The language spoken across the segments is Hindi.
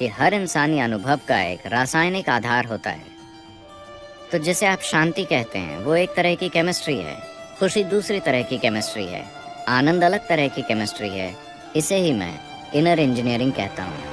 कि हर इंसानी अनुभव का एक रासायनिक आधार होता है। तो जिसे आप शांति कहते हैं वो एक तरह की केमिस्ट्री है, खुशी दूसरी तरह की केमिस्ट्री है, आनंद अलग तरह की केमिस्ट्री है। इसे ही मैं इनर इंजीनियरिंग कहता हूँ।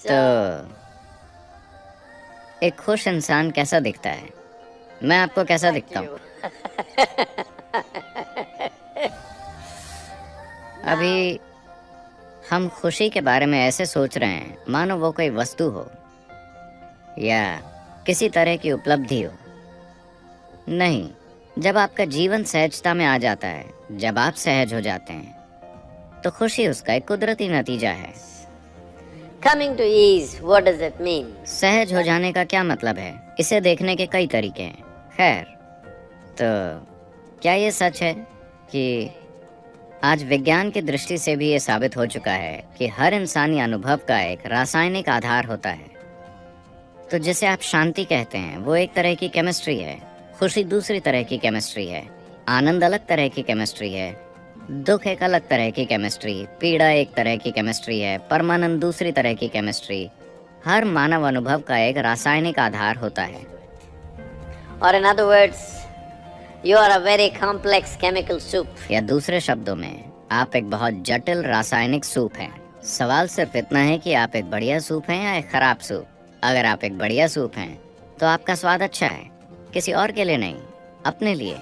तो एक खुश इंसान कैसा दिखता है? मैं आपको कैसा दिखता हूँ? अभी हम खुशी के बारे में ऐसे सोच रहे हैं मानो वो कोई वस्तु हो या किसी तरह की उपलब्धि हो। नहीं, जब आपका जीवन सहजता में आ जाता है, जब आप सहज हो जाते हैं, तो खुशी उसका एक कुदरती नतीजा है। Coming to ease, what does it mean? सहज हो जाने का क्या मतलब है? इसे देखने के कई तरीके हैं। खैर, तो क्या ये सच है कि आज विज्ञान की दृष्टि से भी ये साबित हो चुका है कि हर इंसानी अनुभव का एक रासायनिक आधार होता है। तो जिसे आप शांति कहते हैं वो एक तरह की केमिस्ट्री है, खुशी दूसरी तरह की केमिस्ट्री है, आनंद अलग तरह की केमिस्ट्री है, दुख एक अलग तरह की केमिस्ट्री, पीड़ा एक तरह की केमिस्ट्री है, परमानंद दूसरी तरह की केमिस्ट्री। हर मानव अनुभव का एक रासायनिक आधार होता है। Or in other words, you are a very complex chemical soup. या दूसरे शब्दों में, आप एक बहुत जटिल रासायनिक सूप हैं। सवाल सिर्फ इतना है कि आप एक बढ़िया सूप हैं या एक खराब सूप। अगर आप एक बढ़िया सूप हैं, तो आपका स्वाद अच्छा है, किसी और के लिए नहीं, अपने लिए।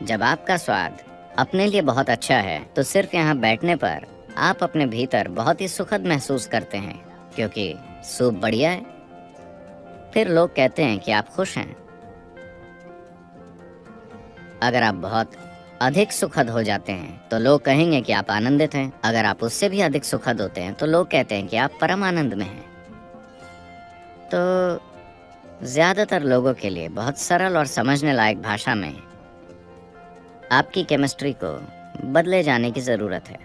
जब आपका स्वाद अपने लिए बहुत अच्छा है, तो सिर्फ यहाँ बैठने पर आप अपने भीतर बहुत ही सुखद महसूस करते हैं, क्योंकि सूप बढ़िया है। फिर लोग कहते हैं कि आप खुश हैं। अगर आप बहुत अधिक सुखद हो जाते हैं, तो लोग कहेंगे कि आप आनंदित हैं। अगर आप उससे भी अधिक सुखद होते हैं, तो लोग कहते हैं कि आप परम आनंद में हैं। तो ज्यादातर लोगों के लिए बहुत सरल और समझने लायक भाषा में आपकी केमिस्ट्री को बदले जाने की ज़रूरत है।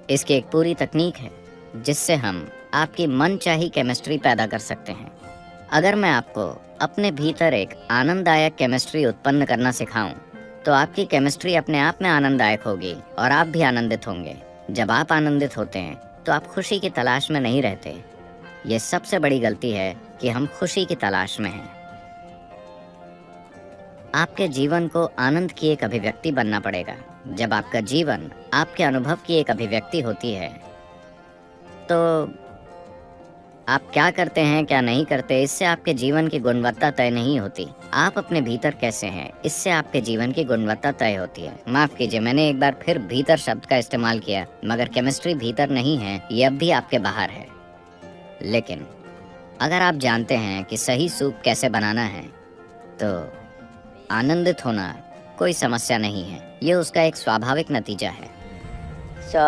इसकी एक पूरी तकनीक है जिससे हम आपकी मनचाही केमिस्ट्री पैदा कर सकते हैं। अगर मैं आपको अपने भीतर एक आनंददायक केमिस्ट्री उत्पन्न करना सिखाऊं, तो आपकी केमिस्ट्री अपने आप में आनंददायक होगी और आप भी आनंदित होंगे। जब आप आनंदित होते हैं, तो आप खुशी की तलाश में नहीं रहते। ये सबसे बड़ी गलती है कि हम खुशी की तलाश में हैं। आपके जीवन को आनंद की एक अभिव्यक्ति बनना पड़ेगा। जब आपका जीवन आपके अनुभव की एक अभिव्यक्ति होती है, तो आप क्या करते हैं क्या नहीं करते, इससे आपके जीवन की गुणवत्ता तय नहीं होती। आप अपने भीतर कैसे हैं, इससे आपके जीवन की गुणवत्ता तय होती है। माफ कीजिए, मैंने एक बार फिर भीतर शब्द का इस्तेमाल किया, मगर केमिस्ट्री भीतर नहीं है, ये अब भी आपके बाहर है। लेकिन अगर आप जानते हैं कि सही सूप कैसे बनाना है, तो आनंदित होना कोई समस्या नहीं है। ये उसका एक स्वाभाविक नतीजा है। So,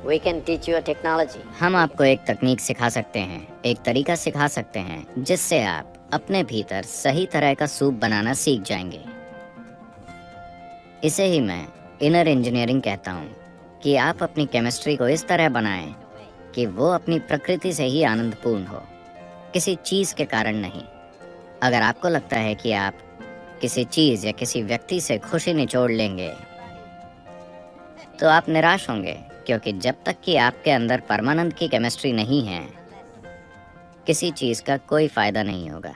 we can teach you a technology. हम आपको एक तकनीक सिखा सकते हैं, एक तरीका सिखा सकते हैं, जिससे आप अपने भीतर सही तरह का सूप बनाना सीख जाएंगे। इसे ही मैं इनर इंजीनियरिंग कहता हूँ कि आप अपनी केमिस्ट्री को इस तरह बनाएं कि वो अपनी प्रकृति से ही आनंदपूर्ण हो, किसी चीज़ के कारण नहीं। अगर आपको लगता है कि आप किसी चीज़ या किसी व्यक्ति से खुशी निचोड़ लेंगे, तो आप निराश होंगे, क्योंकि जब तक कि आपके अंदर परमानंद की केमिस्ट्री नहीं है, किसी चीज़ का कोई फायदा नहीं होगा।